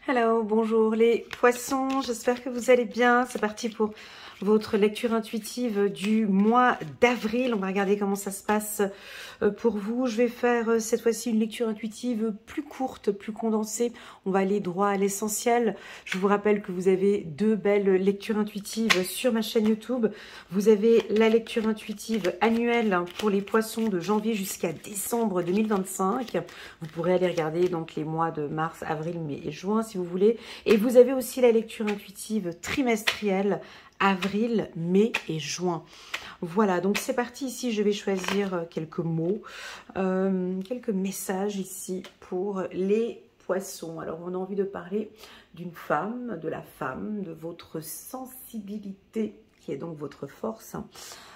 Hello, bonjour les poissons, j'espère que vous allez bien. C'est parti pour votre lecture intuitive du mois d'avril. On va regarder comment ça se passe pour vous. Je vais faire cette fois-ci une lecture intuitive plus courte, plus condensée. On va aller droit à l'essentiel. Je vous rappelle que vous avez deux belles lectures intuitives sur ma chaîne YouTube. Vous avez la lecture intuitive annuelle pour les poissons de janvier jusqu'à décembre 2025. Vous pourrez aller regarder donc les mois de mars, avril, mai et juin si vous voulez. Et vous avez aussi la lecture intuitive trimestrielle avril, mai et juin. Voilà, donc c'est parti. Ici, je vais choisir quelques mots, quelques messages ici pour les poissons. Alors, on a envie de parler d'une femme, de la femme, de votre sensibilité, qui est donc votre force.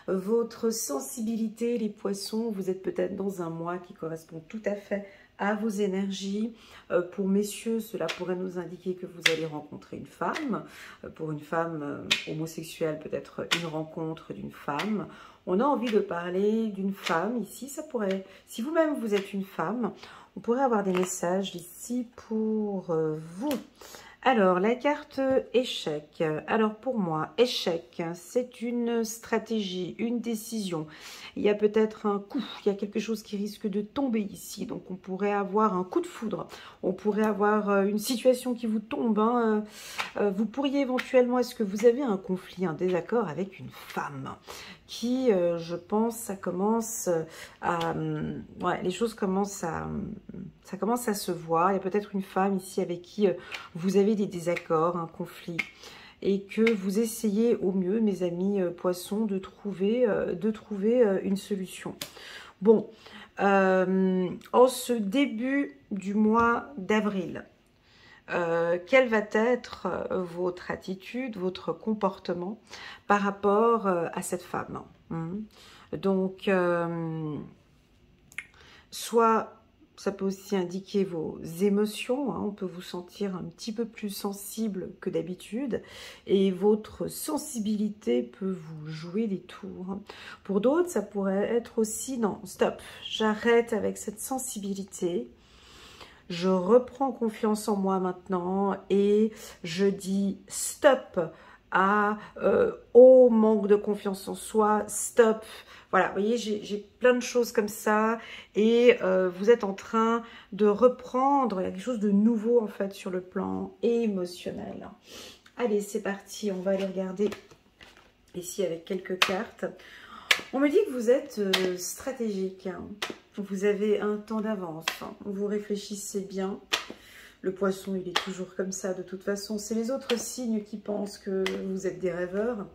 Votre sensibilité, les poissons, vous êtes peut-être dans un mois qui correspond tout à fait à vos énergies. Pour messieurs, cela pourrait nous indiquer que vous allez rencontrer une femme. Pour une femme homosexuelle, peut-être une rencontre d'une femme. On a envie de parler d'une femme ici. Ça pourrait, si vous-même vous êtes une femme, on pourrait avoir des messages ici pour vous. Alors, la carte échec. Alors, pour moi, échec, c'est une stratégie, une décision. Il y a peut-être un coup, il y a quelque chose qui risque de tomber ici. Donc, on pourrait avoir un coup de foudre. On pourrait avoir une situation qui vous tombe. Hein. Vous pourriez éventuellement, est-ce que vous avez un conflit, un désaccord avec une femme qui, je pense, ça commence à... ouais, les choses commencent à... ça commence à se voir. Il y a peut-être une femme ici avec qui vous avez des désaccords, un conflit. Et que vous essayez au mieux, mes amis poissons, de trouver une solution. Bon, en ce début du mois d'avril, quelle va être votre attitude, votre comportement par rapport à cette femme. Donc, soit ça peut aussi indiquer vos émotions, hein, on peut vous sentir un petit peu plus sensible que d'habitude et votre sensibilité peut vous jouer des tours. Pour d'autres, ça pourrait être aussi, non, stop, j'arrête avec cette sensibilité. Je reprends confiance en moi maintenant et je dis stop au manque de confiance en soi, stop. Voilà, vous voyez, j'ai plein de choses comme ça et vous êtes en train de reprendre, il y a quelque chose de nouveau en fait sur le plan émotionnel. Allez, c'est parti, on va aller regarder ici avec quelques cartes. On me dit que vous êtes stratégique, hein. Vous avez un temps d'avance, hein. Vous réfléchissez bien. Le poisson, il est toujours comme ça de toute façon. C'est les autres signes qui pensent que vous êtes des rêveurs.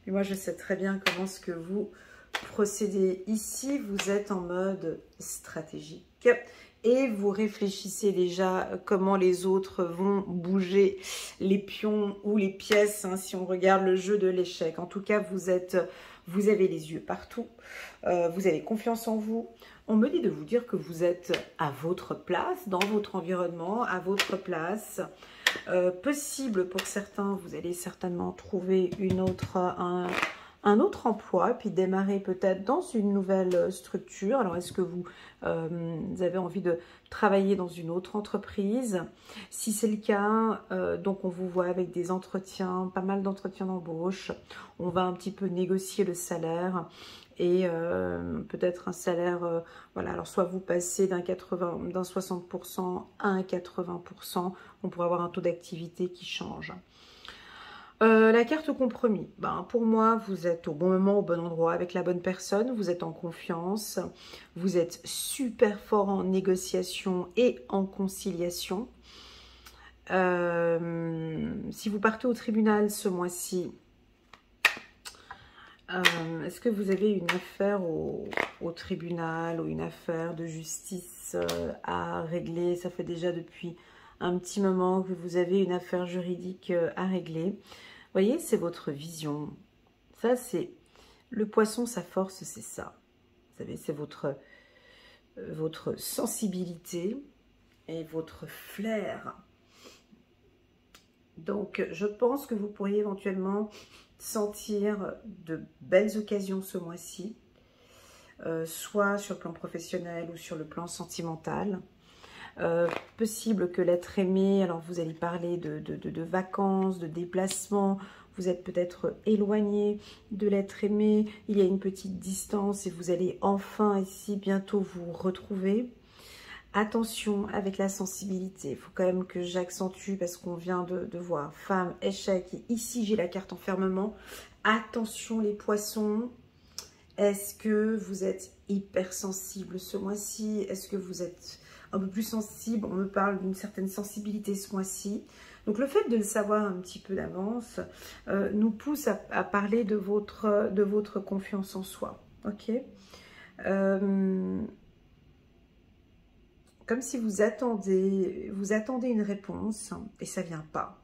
Et moi, je sais très bien comment est-ce que vous procédez. Ici, vous êtes en mode stratégique. Et vous réfléchissez déjà comment les autres vont bouger les pions ou les pièces, hein, si on regarde le jeu de l'échec. En tout cas, vous avez les yeux partout. Vous avez confiance en vous. On me dit de vous dire que vous êtes à votre place, dans votre environnement, à votre place. Possible pour certains, vous allez certainement trouver un autre emploi, puis démarrer peut-être dans une nouvelle structure. Alors, est-ce que vous avez envie de travailler dans une autre entreprise? Si c'est le cas, donc on vous voit avec des entretiens, pas mal d'entretiens d'embauche. On va un petit peu négocier le salaire et peut-être un salaire, voilà, alors soit vous passez d'un 60% à un 80%, on pourrait avoir un taux d'activité qui change. La carte compromis, ben, pour moi, vous êtes au bon moment, au bon endroit, avec la bonne personne, vous êtes en confiance, vous êtes super fort en négociation et en conciliation. Si vous partez au tribunal ce mois-ci, est-ce que vous avez une affaire au tribunal ou une affaire de justice à régler? Ça fait déjà depuis un petit moment que vous avez une affaire juridique à régler. Vous voyez, c'est votre vision. Ça, c'est le poisson, sa force, c'est ça. Vous savez, c'est votre sensibilité et votre flair. Donc, je pense que vous pourriez éventuellement sentir de belles occasions ce mois-ci, soit sur le plan professionnel ou sur le plan sentimental. Possible que l'être aimé, alors vous allez parler de vacances, de déplacements, vous êtes peut-être éloigné de l'être aimé, il y a une petite distance et vous allez enfin ici bientôt vous retrouver. Attention avec la sensibilité, il faut quand même que j'accentue parce qu'on vient de voir femme, échec, et ici j'ai la carte enfermement. Attention les poissons, est-ce que vous êtes hypersensible ce mois-ci? Est-ce que vous êtes un peu plus sensible? On me parle d'une certaine sensibilité ce mois-ci. Donc le fait de le savoir un petit peu d'avance nous pousse à parler de votre confiance en soi. Ok, comme si vous attendez une réponse et ça vient pas.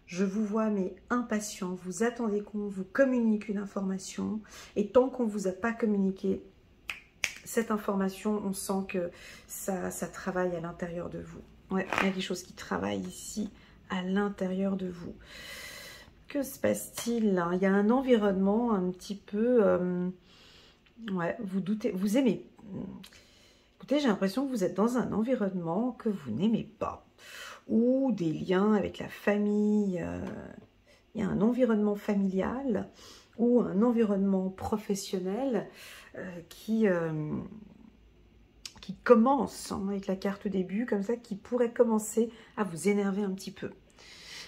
Je vous vois mais impatient, vous attendez qu'on vous communique une information et tant qu'on ne vous a pas communiqué cette information, on sent que ça travaille à l'intérieur de vous. Ouais, il y a des choses qui travaillent ici à l'intérieur de vous. Que se passe-t-il là? Il y a un environnement un petit peu... ouais, vous doutez, vous aimez... Écoutez, j'ai l'impression que vous êtes dans un environnement que vous n'aimez pas. Ou des liens avec la famille. Il y a un environnement familial ou un environnement professionnel qui commence hein, avec la carte début, comme ça, qui pourrait commencer à vous énerver un petit peu.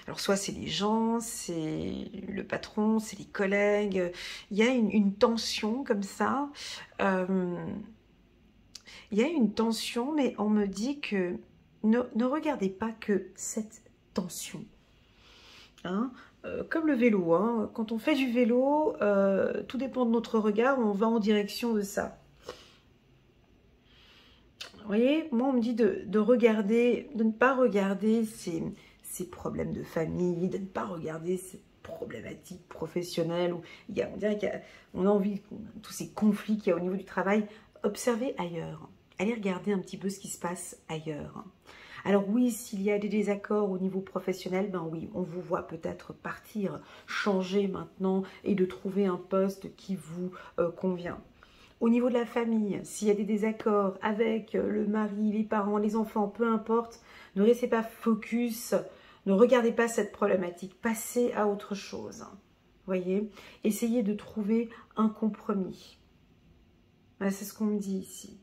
Alors, soit c'est les gens, c'est le patron, c'est les collègues. Il y a une tension comme ça. Il y a une tension, mais on me dit que ne regardez pas que cette tension. Hein, comme le vélo, hein, quand on fait du vélo, tout dépend de notre regard, on va en direction de ça. Vous voyez, moi on me dit de regarder, de ne pas regarder ces problèmes de famille, de ne pas regarder ces problématiques professionnelles, où on dirait qu'on a envie, tous ces conflits qu'il y a au niveau du travail, observez ailleurs. Allez regarder un petit peu ce qui se passe ailleurs. Alors oui, s'il y a des désaccords au niveau professionnel, ben oui, on vous voit peut-être partir, changer maintenant et de trouver un poste qui vous convient. Au niveau de la famille, s'il y a des désaccords avec le mari, les parents, les enfants, peu importe, ne restez pas focus, ne regardez pas cette problématique, passez à autre chose. Voyez, essayez de trouver un compromis. Voilà, c'est ce qu'on me dit ici.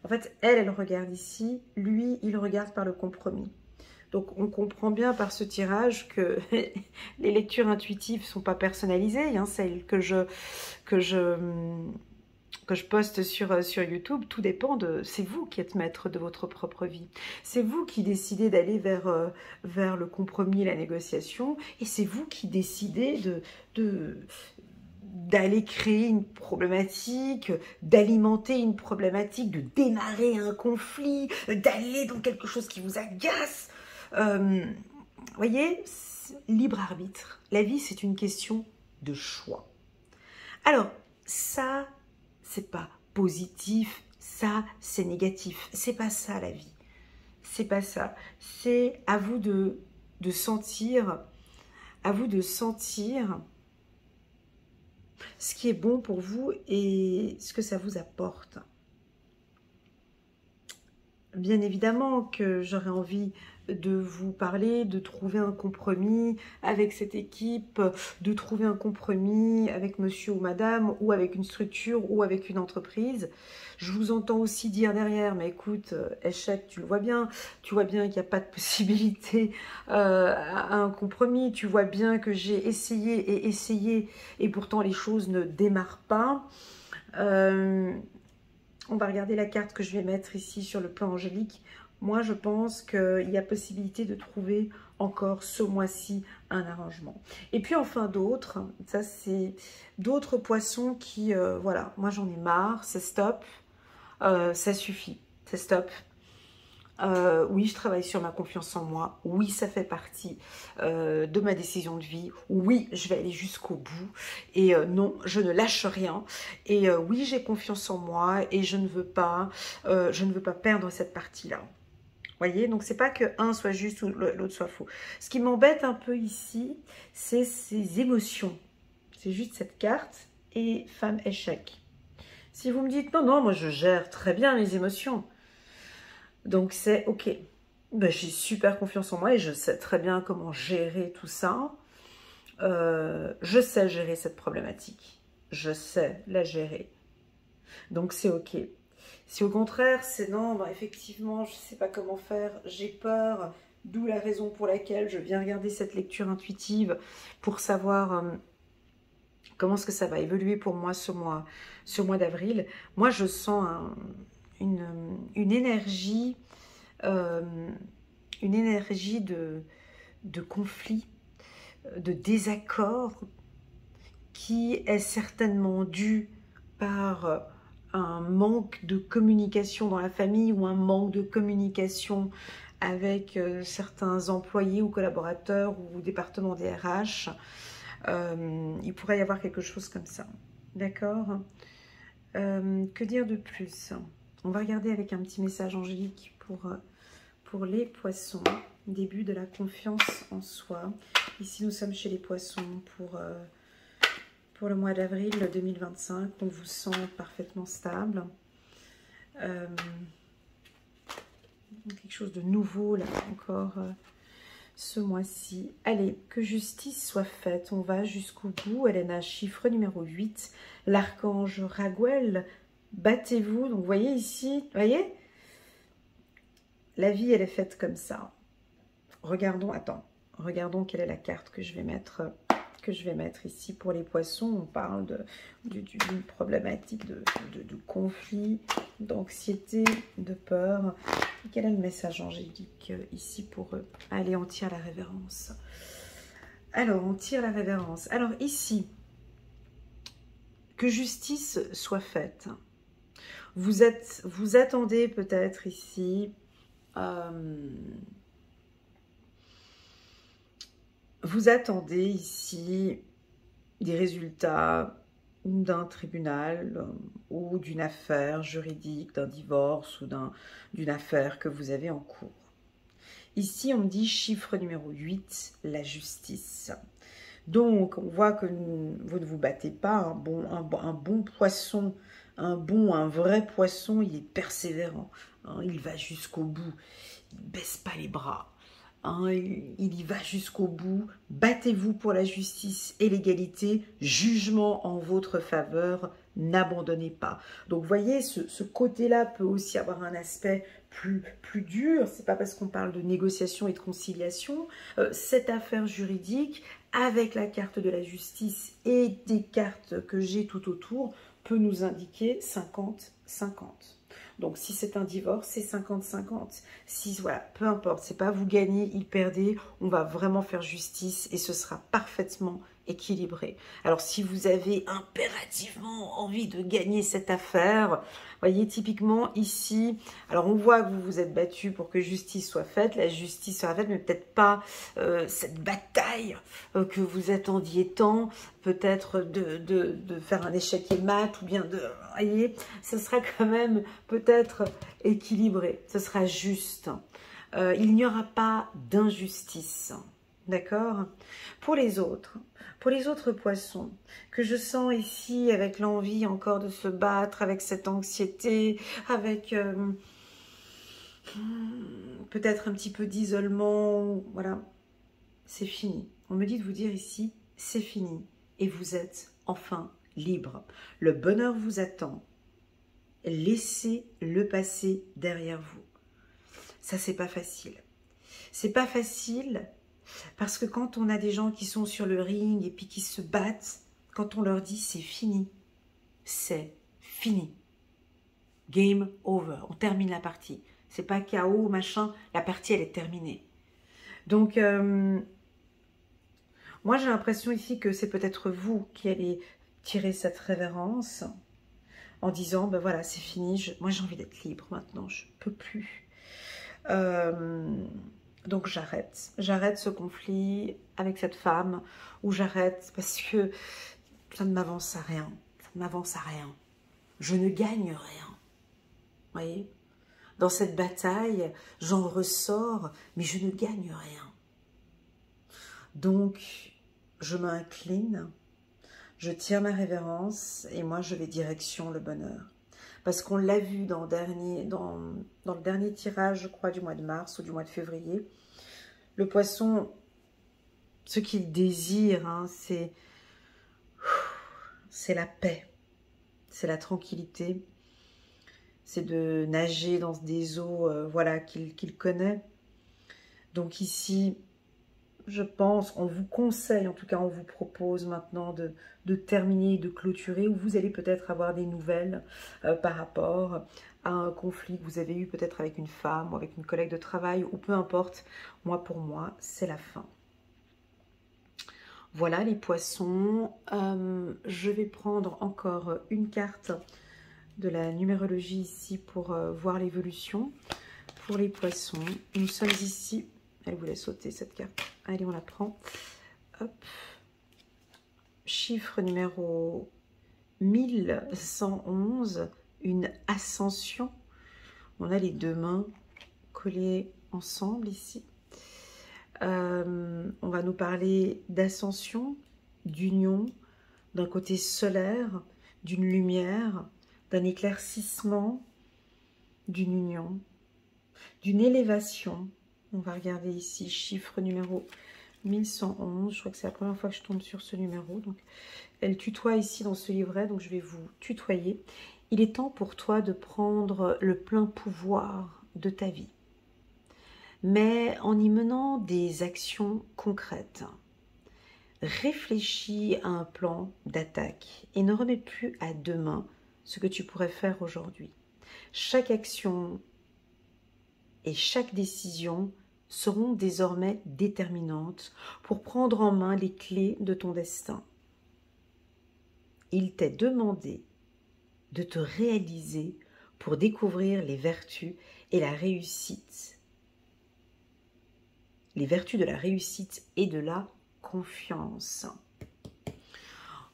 En fait, elle regarde ici, lui, il regarde par le compromis. Donc, on comprend bien par ce tirage que les lectures intuitives ne sont pas personnalisées. Hein, celles que je poste sur YouTube, tout dépend de... C'est vous qui êtes maître de votre propre vie. C'est vous qui décidez d'aller vers le compromis et la négociation. Et c'est vous qui décidez d'aller créer une problématique, d'alimenter une problématique, de démarrer un conflit, d'aller dans quelque chose qui vous agace. Voyez, libre arbitre. La vie, c'est une question de choix. Alors, ça, c'est pas positif, ça, c'est négatif. C'est pas ça, la vie. C'est pas ça. C'est à vous de sentir, ce qui est bon pour vous et ce que ça vous apporte. Bien évidemment que j'aurais envie de vous parler, de trouver un compromis avec cette équipe, de trouver un compromis avec monsieur ou madame, ou avec une structure, ou avec une entreprise. Je vous entends aussi dire derrière, mais écoute, échec, tu le vois bien, tu vois bien qu'il n'y a pas de possibilité à un compromis, tu vois bien que j'ai essayé, et pourtant les choses ne démarrent pas. On va regarder la carte que je vais mettre ici sur le plan angélique. Moi, je pense qu'il y a possibilité de trouver encore ce mois-ci un arrangement. Et puis enfin d'autres, ça c'est d'autres poissons qui, voilà, moi j'en ai marre, c'est stop, ça suffit, c'est stop. Oui, je travaille sur ma confiance en moi. Oui, ça fait partie de ma décision de vie. Oui, je vais aller jusqu'au bout. Et non, je ne lâche rien. Et oui, j'ai confiance en moi et je ne veux pas perdre cette partie-là. Voyez, donc c'est pas que un soit juste ou l'autre soit faux. Ce qui m'embête un peu ici, c'est ces émotions. C'est juste cette carte et femme échec. Si vous me dites non, non, moi je gère très bien les émotions. Donc c'est ok. Ben, j'ai super confiance en moi et je sais très bien comment gérer tout ça. Je sais gérer cette problématique. Je sais la gérer. Donc c'est ok. Si au contraire c'est non, ben, effectivement je ne sais pas comment faire, j'ai peur, d'où la raison pour laquelle je viens regarder cette lecture intuitive pour savoir comment est-ce que ça va évoluer pour moi ce mois d'avril. Moi je sens une énergie de conflit, de désaccord qui est certainement due par un manque de communication dans la famille ou un manque de communication avec certains employés ou collaborateurs ou départements des RH. Il pourrait y avoir quelque chose comme ça. D'accord? Que dire de plus? On va regarder avec un petit message angélique pour les poissons. Début de la confiance en soi. Ici, nous sommes chez les poissons pour le mois d'avril 2025. On vous sent parfaitement stable. Quelque chose de nouveau, là, encore ce mois-ci. Allez, que justice soit faite. On va jusqu'au bout. Elena, chiffre numéro 8. L'archange Raguel, battez-vous. Donc, vous voyez ici, voyez, la vie, elle est faite comme ça. Regardons, attends, regardons quelle est la carte que je vais mettre ici pour les poissons. On parle d'une problématique de conflit, d'anxiété, de peur. Quel est le message angélique ici pour eux? Allez, on tire la révérence. Alors, on tire la révérence. Alors ici, que justice soit faite. Vous attendez peut-être ici... vous attendez ici des résultats d'un tribunal ou d'une affaire juridique, d'un divorce ou d'une affaire que vous avez en cours. Ici, on me dit chiffre numéro 8, la justice. Donc, on voit que vous ne vous battez pas. Un bon poisson, un vrai poisson, il est persévérant. Hein, il va jusqu'au bout. Il ne baisse pas les bras. Hein, il y va jusqu'au bout. Battez-vous pour la justice et l'égalité. Jugement en votre faveur. N'abandonnez pas. Donc, vous voyez, ce côté-là peut aussi avoir un aspect plus dur. C'est pas parce qu'on parle de négociation et de conciliation. Cette affaire juridique, avec la carte de la justice et des cartes que j'ai tout autour, peut nous indiquer 50-50. Donc, si c'est un divorce, c'est 50-50. Si, voilà, peu importe, c'est pas vous gagnez, ils perdez, on va vraiment faire justice et ce sera parfaitement équilibré. Alors, si vous avez impérativement envie de gagner cette affaire, voyez, typiquement ici, alors on voit que vous vous êtes battu pour que justice soit faite, la justice sera faite, mais peut-être pas cette bataille que vous attendiez tant, peut-être de faire un échec et mat, ou bien de, voyez, ce sera quand même peut-être équilibré, ce sera juste. Il n'y aura pas d'injustice, d'accord? Pour les autres poissons, que je sens ici avec l'envie encore de se battre, avec cette anxiété, avec peut-être un petit peu d'isolement, voilà, c'est fini. On me dit de vous dire ici, c'est fini. Et vous êtes enfin libre. Le bonheur vous attend. Laissez le passé derrière vous. Ça, c'est pas facile. C'est pas facile parce que quand on a des gens qui sont sur le ring et puis qui se battent, quand on leur dit c'est fini, c'est fini. Game over. On termine la partie. C'est pas KO, machin. La partie, elle est terminée. Donc, moi, j'ai l'impression ici que c'est peut-être vous qui allez tirer cette révérence en disant, ben voilà, c'est fini, moi j'ai envie d'être libre maintenant, je ne peux plus. Donc j'arrête ce conflit avec cette femme, ou j'arrête parce que ça ne m'avance à rien, je ne gagne rien, vous voyez. Dans cette bataille, j'en ressors, mais je ne gagne rien. Donc, je m'incline, je tire ma révérence et moi je vais direction le bonheur. Parce qu'on l'a vu dans le dernier tirage, je crois, du mois de mars ou du mois de février. Le poisson, ce qu'il désire, hein, c'est la paix, c'est la tranquillité, c'est de nager dans des eaux voilà, qu'il connaît. Donc ici, je pense, on vous conseille, en tout cas on vous propose maintenant de terminer, de clôturer, où vous allez peut-être avoir des nouvelles par rapport à un conflit que vous avez eu peut-être avec une femme ou avec une collègue de travail, ou peu importe. Moi, pour moi, c'est la fin. Voilà les poissons. Je vais prendre encore une carte de la numérologie ici pour voir l'évolution. Pour les poissons, nous sommes ici. Elle voulait sauter cette carte. Allez, on la prend. Hop. Chiffre numéro 1111, une ascension. On a les deux mains collées ensemble ici. On va nous parler d'ascension, d'union, d'un côté solaire, d'une lumière, d'un éclaircissement, d'une union, d'une élévation. On va regarder ici, chiffre numéro 1111. Je crois que c'est la première fois que je tombe sur ce numéro. Donc, elle tutoie ici dans ce livret, donc je vais vous tutoyer. Il est temps pour toi de prendre le plein pouvoir de ta vie, mais en y menant des actions concrètes. Réfléchis à un plan d'attaque et ne remets plus à demain ce que tu pourrais faire aujourd'hui. Chaque action et chaque décision seront désormais déterminantes pour prendre en main les clés de ton destin. Il t'est demandé de te réaliser pour découvrir les vertus et la réussite. Les vertus de la réussite et de la confiance.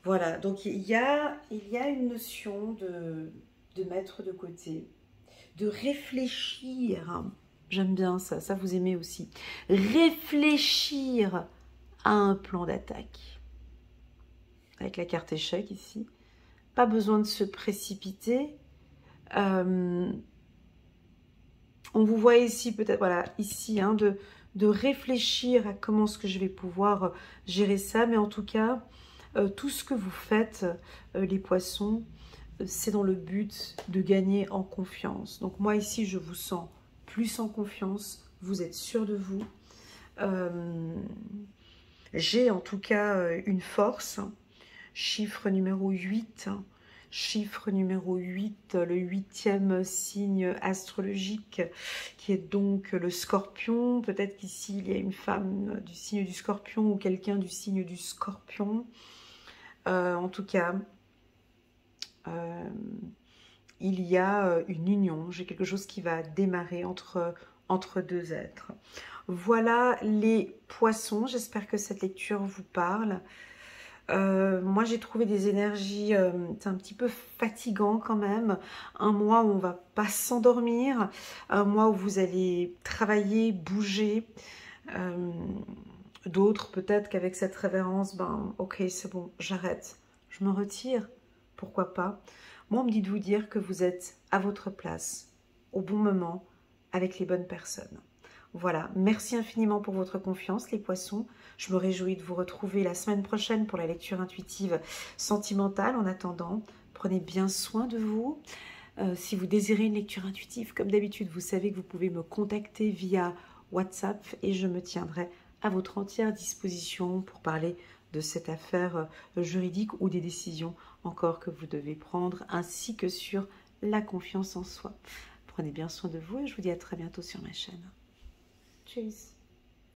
Voilà, donc il y a une notion de mettre de côté, de réfléchir. J'aime bien ça, ça vous aimez aussi. Réfléchir à un plan d'attaque. Avec la carte échec ici. Pas besoin de se précipiter. On vous voit ici peut-être, voilà, ici, hein, de réfléchir à comment est-ce que je vais pouvoir gérer ça. Mais en tout cas, tout ce que vous faites, les poissons, c'est dans le but de gagner en confiance. Donc moi ici, je vous sens plus en confiance. Vous êtes sûr de vous. J'ai en tout cas une force. Chiffre numéro 8. Chiffre numéro 8, le 8e signe astrologique, qui est donc le Scorpion. Peut-être qu'ici, il y a une femme du signe du Scorpion ou quelqu'un du signe du Scorpion. En tout cas, il y a une union. J'ai quelque chose qui va démarrer entre deux êtres. Voilà les poissons. J'espère que cette lecture vous parle. Moi, j'ai trouvé des énergies, c'est un petit peu fatigant quand même. Un mois où on va pas s'endormir, un mois où vous allez travailler, bouger. D'autres, peut-être qu'avec cette révérence, ben, ok, c'est bon, j'arrête, je me retire, pourquoi pas. Moi, on me dit de vous dire que vous êtes à votre place, au bon moment, avec les bonnes personnes. Voilà, merci infiniment pour votre confiance, les poissons. Je me réjouis de vous retrouver la semaine prochaine pour la lecture intuitive sentimentale. En attendant, prenez bien soin de vous. Si vous désirez une lecture intuitive, comme d'habitude, vous savez que vous pouvez me contacter via WhatsApp et je me tiendrai à votre entière disposition pour parler de cette affaire juridique ou des décisions encore que vous devez prendre, ainsi que sur la confiance en soi. Prenez bien soin de vous et je vous dis à très bientôt sur ma chaîne. Tschüss.